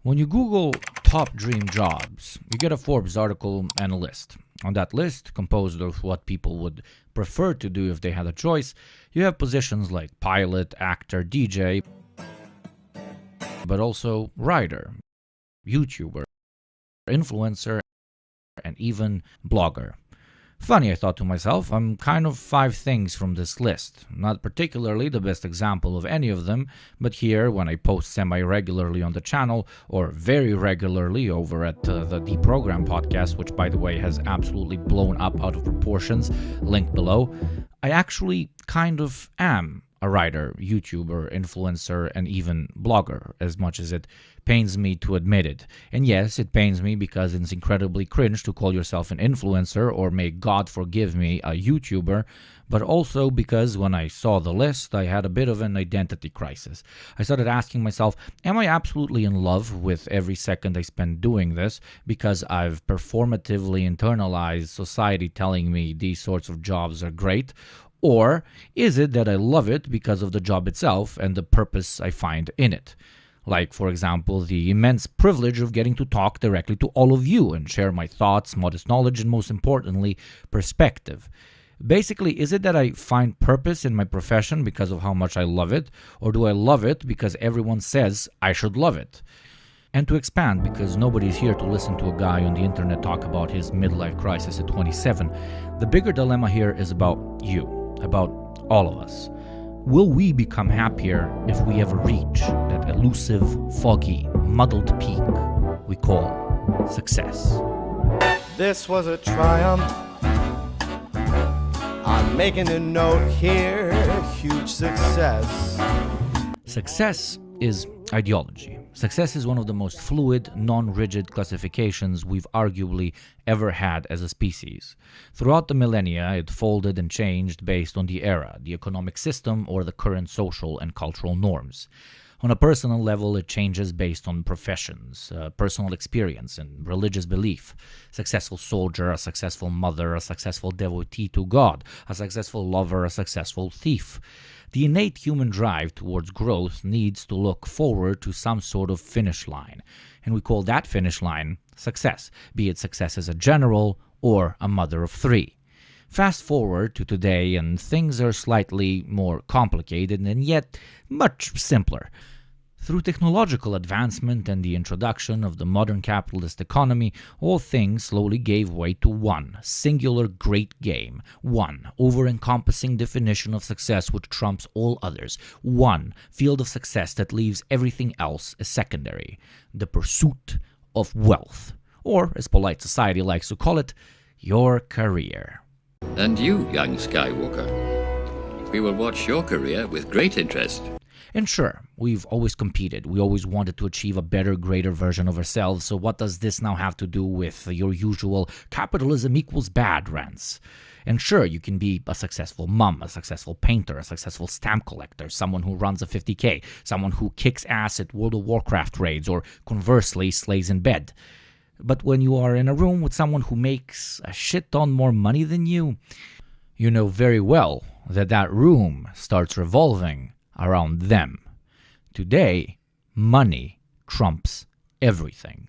When you Google top dream jobs, you get a Forbes article and a list. On that list, composed of what people would prefer to do if they had a choice, you have positions like pilot, actor, DJ, but also writer, YouTuber, influencer, and even blogger. Funny, I thought to myself, I'm kind of 5 things from this list. Not particularly the best example of any of them, but here, when I post semi-regularly on the channel, or very regularly over at the Deprogram podcast, which by the way has absolutely blown up out of proportions, link below, I actually kind of am a writer, YouTuber, influencer, and even blogger, as much as it pains me to admit it. And yes, it pains me because it's incredibly cringe to call yourself an influencer, or may God forgive me, a YouTuber, but also because when I saw the list, I had a bit of an identity crisis. I started asking myself, am I absolutely in love with every second I spend doing this because I've performatively internalized society telling me these sorts of jobs are great? Or is it that I love it because of the job itself and the purpose I find in it? Like, for example, the immense privilege of getting to talk directly to all of you and share my thoughts, modest knowledge, and most importantly, perspective. Basically, is it that I find purpose in my profession because of how much I love it, or do I love it because everyone says I should love it? And to expand, because nobody's here to listen to a guy on the internet talk about his midlife crisis at 27, the bigger dilemma here is about you, about all of us. Will we become happier if we ever reach that elusive, foggy, muddled peak we call success? This was a triumph. I'm making a note here. Huge success. Success is ideology. Success is one of the most fluid, non-rigid classifications we've arguably ever had as a species. Throughout the millennia, it folded and changed based on the era, the economic system, or the current social and cultural norms. On a personal level, it changes based on professions, personal experience, and religious belief. Successful soldier, a successful mother, a successful devotee to God, a successful lover, a successful thief. The innate human drive towards growth needs to look forward to some sort of finish line, and we call that finish line success, be it success as a general or a mother of 3. Fast forward to today, and things are slightly more complicated and yet much simpler. Through technological advancement and the introduction of the modern capitalist economy, all things slowly gave way to one singular great game, one over-encompassing definition of success which trumps all others, one field of success that leaves everything else as secondary, the pursuit of wealth, or, as polite society likes to call it, your career. And you, young Skywalker, we will watch your career with great interest. And sure, we've always competed. We always wanted to achieve a better, greater version of ourselves. So what does this now have to do with your usual capitalism equals bad rants? And sure, you can be a successful mom, a successful painter, a successful stamp collector, someone who runs a 50K, someone who kicks ass at World of Warcraft raids, or conversely, slays in bed. But when you are in a room with someone who makes a shit ton more money than you, you know very well that that room starts revolving around them. Today, money trumps everything.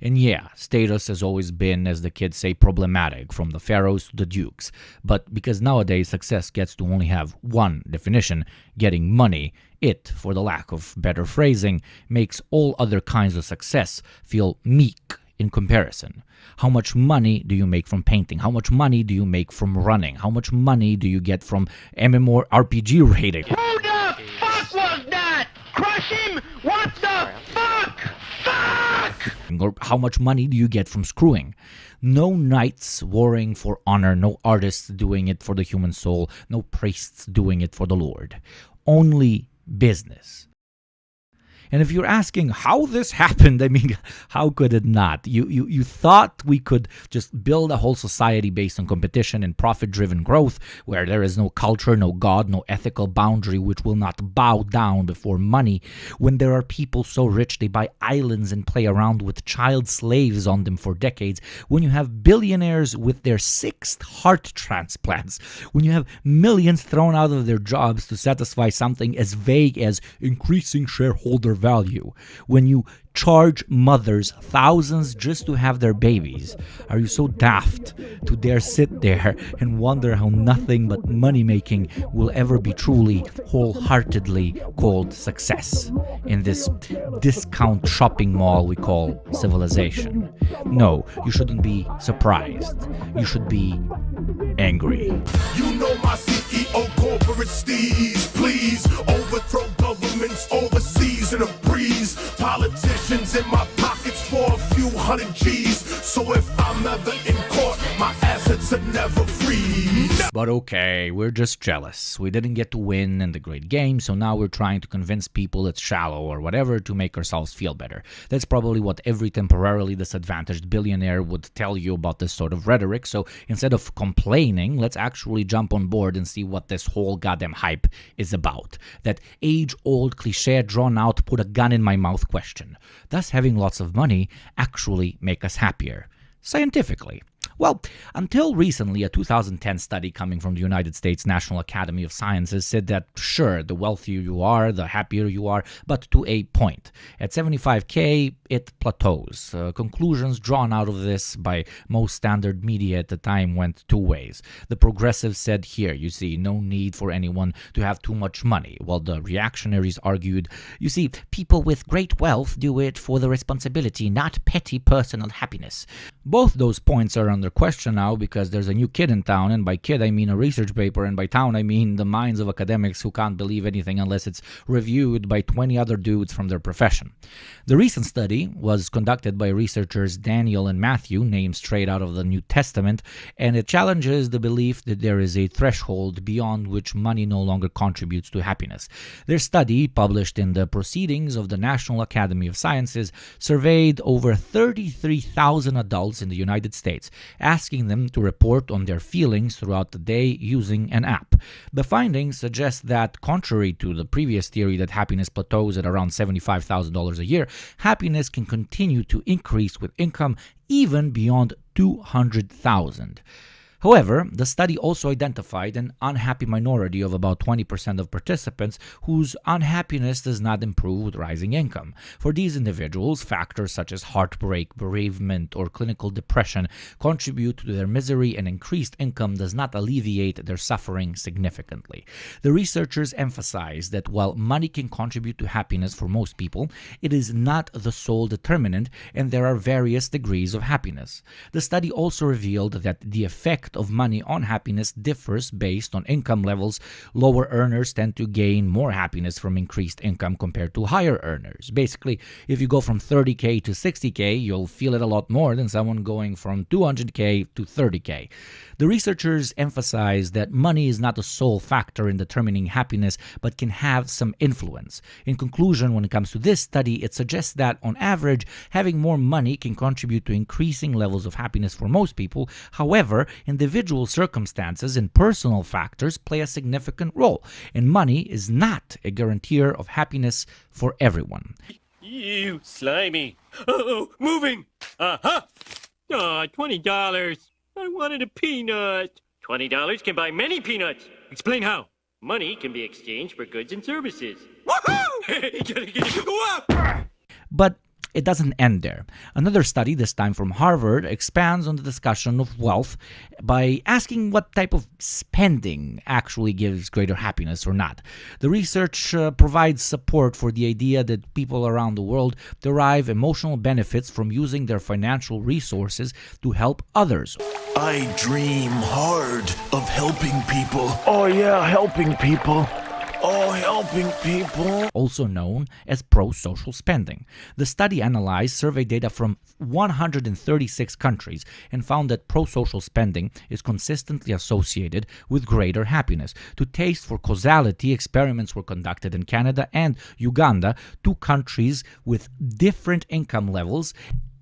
And yeah, status has always been, as the kids say, problematic, from the pharaohs to the dukes. But because nowadays success gets to only have one definition, getting money, it, for the lack of better phrasing, makes all other kinds of success feel meek in comparison. How much money do you make from painting? How much money do you make from running? How much money do you get from MMORPG raiding? Who the fuck was that? Crush him? What the fuck? Fuck! Or how much money do you get from screwing? No knights warring for honor, no artists doing it for the human soul, no priests doing it for the Lord. Only business. And if you're asking how this happened, I mean, how could it not? You thought we could just build a whole society based on competition and profit-driven growth, where there is no culture, no God, no ethical boundary which will not bow down before money, when there are people so rich they buy islands and play around with child slaves on them for decades, when you have billionaires with their 6th heart transplants, when you have millions thrown out of their jobs to satisfy something as vague as increasing shareholder undervalue, when you charge mothers thousands just to have their babies, are you so daft to dare sit there and wonder how nothing but money making will ever be truly, wholeheartedly called success in this discount shopping mall we call civilization? No, you shouldn't be surprised. You should be angry. You know my CEO corporate steez. Please overthrow governments overseas in a breeze. Politicians in my pockets for a few hundred G's. So if I'm ever in court, my assets are never free. But okay, we're just jealous. We didn't get to win in the great game, so now we're trying to convince people it's shallow or whatever to make ourselves feel better. That's probably what every temporarily disadvantaged billionaire would tell you about this sort of rhetoric, so instead of complaining, let's actually jump on board and see what this whole goddamn hype is about. That age-old cliche drawn-out put a gun in my mouth question. Does having lots of money actually make us happier? Scientifically. Well, until recently, a 2010 study coming from the United States National Academy of Sciences said that, sure, the wealthier you are, the happier you are, but to a point. At 75K, it plateaus. Conclusions drawn out of this by most standard media at the time went two ways. The progressives said, here, you see, no need for anyone to have too much money, while the reactionaries argued, you see, people with great wealth do it for the responsibility, not petty personal happiness. Both those points are under question now because there's a new kid in town, and by kid I mean a research paper, and by town I mean the minds of academics who can't believe anything unless it's reviewed by 20 other dudes from their profession. The recent study was conducted by researchers Daniel and Matthew, named straight out of the New Testament, and it challenges the belief that there is a threshold beyond which money no longer contributes to happiness. Their study, published in the Proceedings of the National Academy of Sciences, surveyed over 33,000 adults in the United States, asking them to report on their feelings throughout the day using an app. The findings suggest that, contrary to the previous theory that happiness plateaus at around $75,000 a year, happiness can continue to increase with income even beyond $200,000. However, the study also identified an unhappy minority of about 20% of participants whose unhappiness does not improve with rising income. For these individuals, factors such as heartbreak, bereavement, or clinical depression contribute to their misery, and increased income does not alleviate their suffering significantly. The researchers emphasize that while money can contribute to happiness for most people, it is not the sole determinant, and there are various degrees of happiness. The study also revealed that the effect of money on happiness differs based on income levels. Lower earners tend to gain more happiness from increased income compared to higher earners. Basically, if you go from 30K to 60K, you'll feel it a lot more than someone going from 200K to 30K. The researchers emphasize that money is not the sole factor in determining happiness, but can have some influence. In conclusion, when it comes to this study, it suggests that, on average, having more money can contribute to increasing levels of happiness for most people. However, individual circumstances and personal factors play a significant role, and money is not a guarantor of happiness for everyone. You slimy. Oh, moving. Uh-huh. Oh, $20. I wanted a peanut. $20 can buy many peanuts. Explain how. Money can be exchanged for goods and services. Woohoo! But it doesn't end there. Another study, this time from Harvard, expands on the discussion of wealth by asking what type of spending actually gives greater happiness or not. The research provides support for the idea that people around the world derive emotional benefits from using their financial resources to help others. I dream hard of helping people. Oh yeah, helping people. Oh, helping people. Also known as pro-social spending. The study analyzed survey data from 136 countries and found that pro-social spending is consistently associated with greater happiness. To test for causality, experiments were conducted in Canada and Uganda, two countries with different income levels,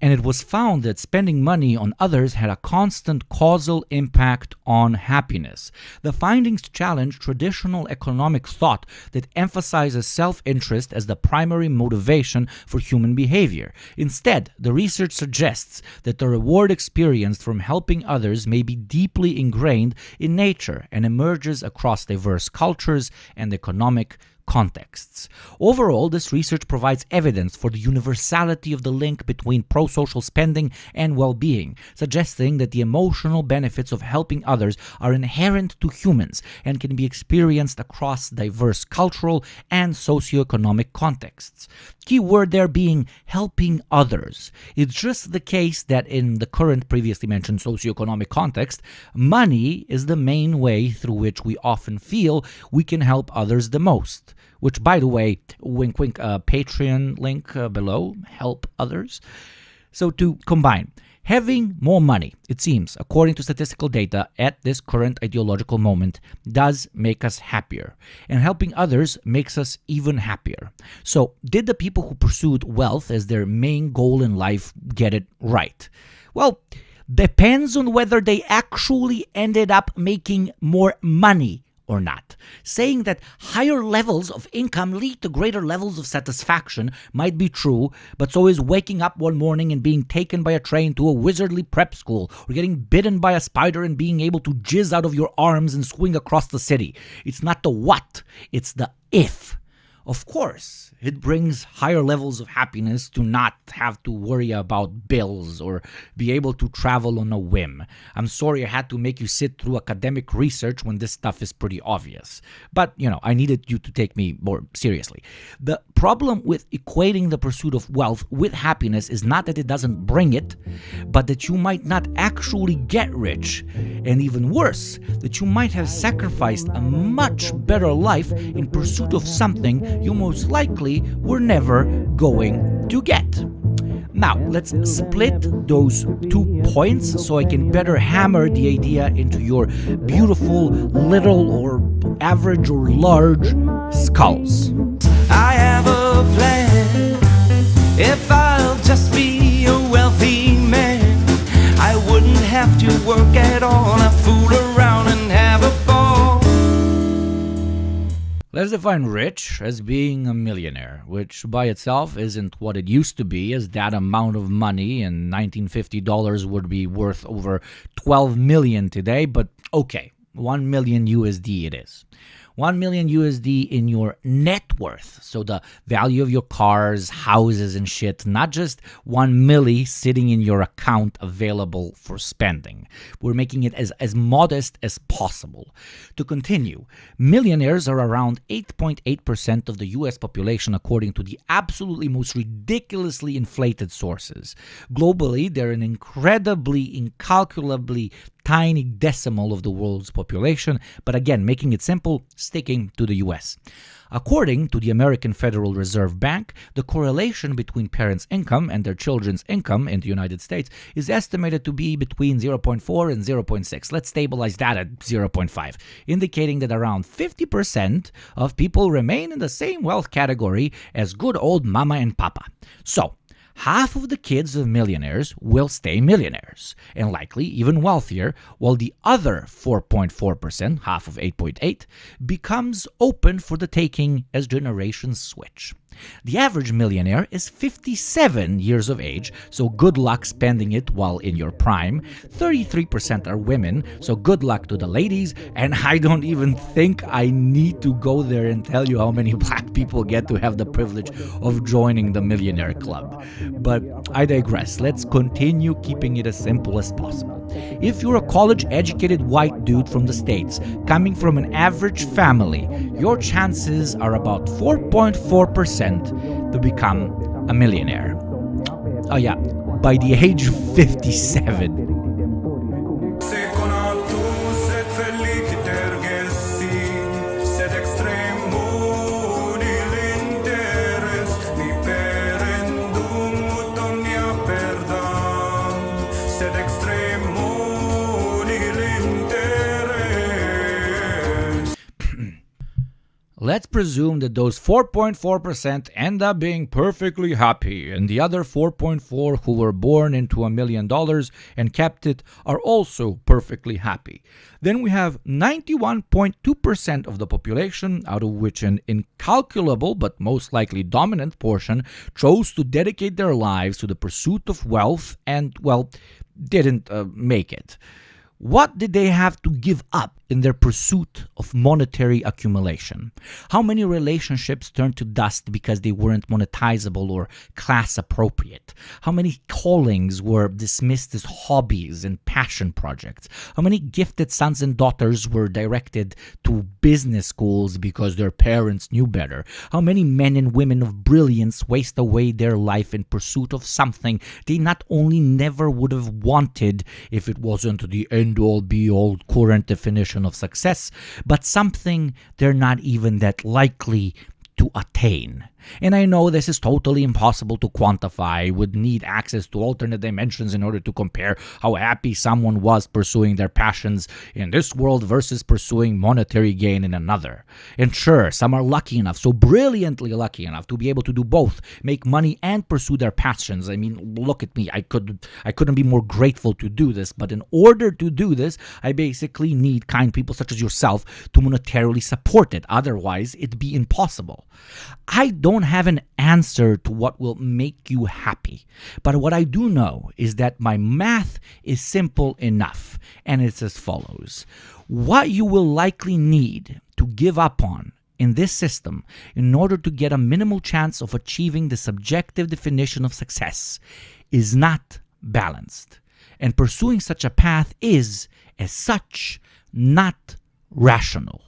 and it was found that spending money on others had a constant causal impact on happiness. The findings challenge traditional economic thought that emphasizes self-interest as the primary motivation for human behavior. Instead, the research suggests that the reward experienced from helping others may be deeply ingrained in nature and emerges across diverse cultures and economic contexts. Overall, this research provides evidence for the universality of the link between pro-social spending and well-being, suggesting that the emotional benefits of helping others are inherent to humans and can be experienced across diverse cultural and socioeconomic contexts. Key word there being helping others. It's just the case that in the current previously mentioned socioeconomic context, money is the main way through which we often feel we can help others the most. Which, by the way, wink wink, Patreon link below, help others. So to combine, having more money, it seems, according to statistical data at this current ideological moment, does make us happier. And helping others makes us even happier. So, did the people who pursued wealth as their main goal in life get it right? Well, depends on whether they actually ended up making more money or not. Saying that higher levels of income lead to greater levels of satisfaction might be true, but so is waking up one morning and being taken by a train to a wizardly prep school, or getting bitten by a spider and being able to jizz out of your arms and swing across the city. It's not the what, it's the if. Of course, it brings higher levels of happiness to not have to worry about bills or be able to travel on a whim. I'm sorry I had to make you sit through academic research when this stuff is pretty obvious. But, I needed you to take me more seriously. The problem with equating the pursuit of wealth with happiness is not that it doesn't bring it, but that you might not actually get rich. And even worse, that you might have sacrificed a much better life in pursuit of something you most likely were never going to get. Now, let's split those 2 points so I can better hammer the idea into your beautiful, little, or average or large skulls. I have a plan. If I'll just be a wealthy man, I wouldn't have to work at all. I fool around and have a ball. Let's define rich as being a millionaire, which by itself isn't what it used to be, as that amount of money in 1950 dollars would be worth over 12 million today, but okay, 1 million USD it is. 1 million USD in your net worth. So the value of your cars, houses, and shit, not just 1 milli sitting in your account available for spending. We're making it as modest as possible. To continue, millionaires are around 8.8% of the US population according to the absolutely most ridiculously inflated sources. Globally, they're an incalculably tiny decimal of the world's population, but again, making it simple, sticking to the US. According to the American Federal Reserve Bank, the correlation between parents' income and their children's income in the United States is estimated to be between 0.4 and 0.6. Let's stabilize that at 0.5, indicating that around 50% of people remain in the same wealth category as good old mama and papa. So, half of the kids of millionaires will stay millionaires, and likely even wealthier, while the other 4.4%, half of 8.8, becomes open for the taking as generations switch. The average millionaire is 57 years of age, so good luck spending it while in your prime. 33% are women, so good luck to the ladies, and I don't even think I need to go there and tell you how many black people get to have the privilege of joining the millionaire club. But I digress. Let's continue keeping it as simple as possible. If you're a college-educated white dude from the States, coming from an average family, your chances are about 4.4% to become a millionaire. Oh yeah, by the age of 57. Let's presume that those 4.4% end up being perfectly happy, and the other 4.4 who were born into $1 million and kept it are also perfectly happy. Then we have 91.2% of the population, out of which an incalculable but most likely dominant portion chose to dedicate their lives to the pursuit of wealth and, well, didn't make it. What did they have to give up in their pursuit of monetary accumulation? How many relationships turned to dust because they weren't monetizable or class appropriate? How many callings were dismissed as hobbies and passion projects? How many gifted sons and daughters were directed to business schools because their parents knew better? How many men and women of brilliance waste away their life in pursuit of something they not only never would have wanted if it wasn't the end-all be-all current definition of success, but something they're not even that likely to attain? And I know this is totally impossible to quantify, would need access to alternate dimensions in order to compare how happy someone was pursuing their passions in this world versus pursuing monetary gain in another. And sure, some are lucky enough, so brilliantly lucky enough, to be able to do both, make money and pursue their passions. I mean, look at me, I couldn't be more grateful to do this, but in order to do this, I basically need kind people such as yourself to monetarily support it. Otherwise, it'd be impossible. I don't have an answer to what will make you happy, but what I do know is that my math is simple enough, and it's as follows. What you will likely need to give up on in this system in order to get a minimal chance of achieving the subjective definition of success is not balanced, and pursuing such a path is, as such, not rational.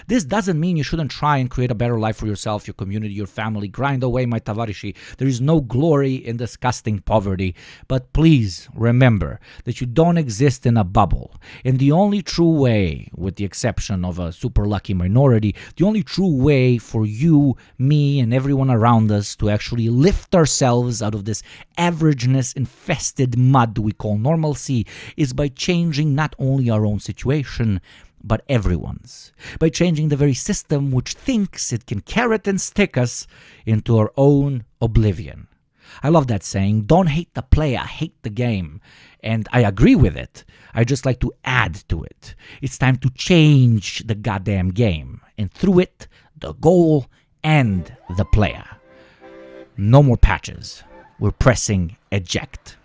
This doesn't mean you shouldn't try and create a better life for yourself, your community, your family. Grind away, my tavarishi. There is no glory in disgusting poverty. But please remember that you don't exist in a bubble. And the only true way, with the exception of a super lucky minority, the only true way for you, me, and everyone around us to actually lift ourselves out of this averageness-infested mud we call normalcy is by changing not only our own situation, but everyone's, by changing the very system which thinks it can carrot and stick us into our own oblivion. I love that saying, don't hate the player, hate the game. And I agree with it. I just like to add to it. It's time to change the goddamn game. And through it, the goal and the player. No more patches. We're pressing eject.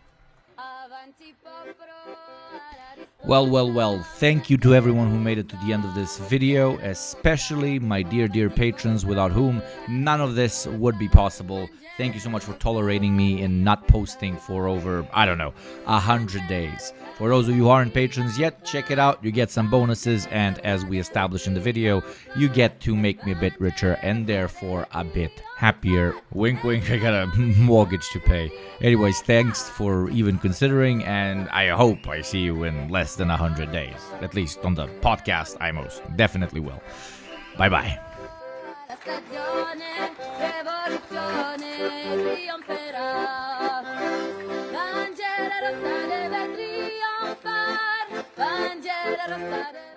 Well, thank you to everyone who made it to the end of this video, especially my dear patrons without whom none of this would be possible. Thank you so much for tolerating me and not posting for over, 100 days. For those of you who aren't patrons yet, check it out. You get some bonuses, and as we established in the video, you get to make me a bit richer and therefore a bit happier. Wink, wink, I got a mortgage to pay. Anyways, thanks for even considering, and I hope I see you in less than 100 days. At least on the podcast, I most definitely will. Bye-bye. Bandiera rossa deve trionfar, bandiera rossa deve